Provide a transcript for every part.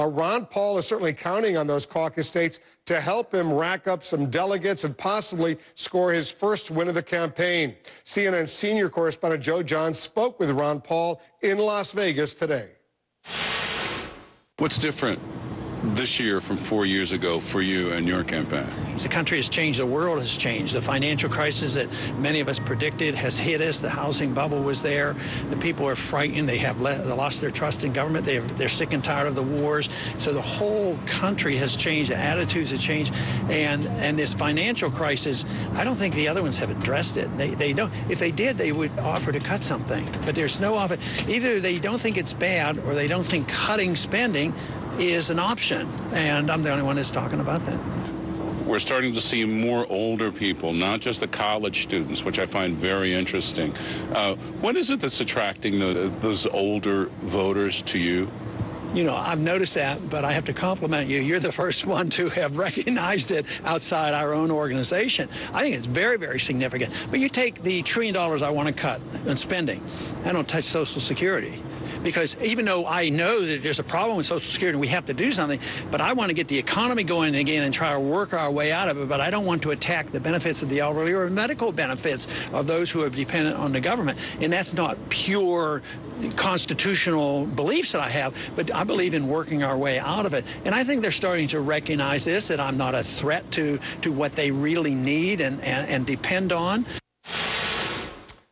Ron Paul is certainly counting on those caucus states to help him rack up some delegates and possibly score his first win of the campaign. CNN senior correspondent Joe Johns spoke with Ron Paul in Las Vegas today. What's different this year from 4 years ago for you and your campaign? The country has changed. The world has changed. The financial crisis that many of us predicted has hit us. The housing bubble was there. The people are frightened. They have lost their trust in government. They're sick and tired of the wars. So the whole country has changed. The attitudes have changed. And this financial crisis, I don't think the other ones have addressed it. They don't. If they did, they would offer to cut something. But there's no offer. Either they don't think it's bad or they don't think cutting spending is an option. And I'm the only one that's talking about that. We're starting to see more older people, not just the college students, which I find very interesting. What is it that's attracting those older voters to you? You know, I've noticed that, but I have to compliment you. You're the first one to have recognized it outside our own organization. I think it's very, very significant. But you take the $1 trillion I want to cut in spending. I don't touch Social Security. Because even though I know that there's a problem with Social Security and we have to do something, but I want to get the economy going again and try to work our way out of it, but I don't want to attack the benefits of the elderly or medical benefits of those who are dependent on the government. And that's not pure constitutional beliefs that I have, but I believe in working our way out of it. And I think they're starting to recognize this, that I'm not a threat to what they really need and depend on.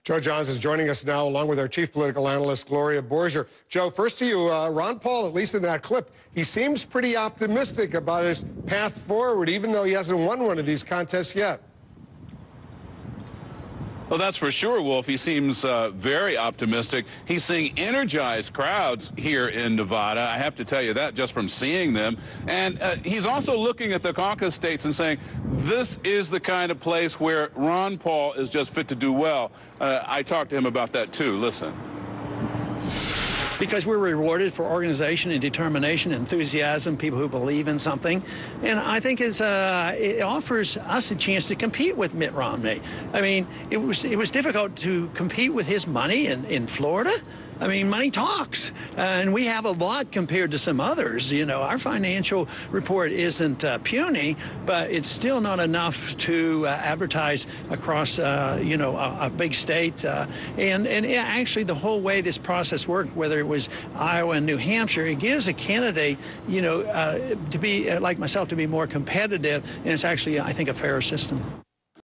Joe Johns is joining us now, along with our chief political analyst, Gloria Borger. Joe, first to you, Ron Paul, at least in that clip, he seems pretty optimistic about his path forward, even though he hasn't won one of these contests yet. Well, that's for sure, Wolf. He seems very optimistic. He's seeing energized crowds here in Nevada. I have to tell you that just from seeing them. And he's also looking at the caucus states and saying, this is the kind of place where Ron Paul is just fit to do well. I talked to him about that, too. Listen. Because we're rewarded for organization and determination, enthusiasm, people who believe in something. And I think it offers us a chance to compete with Mitt Romney. I mean, it was difficult to compete with his money in Florida. I mean, money talks, and we have a lot compared to some others. You know, our financial report isn't puny, but it's still not enough to advertise across, you know, a big state. And actually, the whole way this process worked, whether it was Iowa and New Hampshire, it gives a candidate, you know, to be like myself, to be more competitive, and it's actually, I think, a fairer system.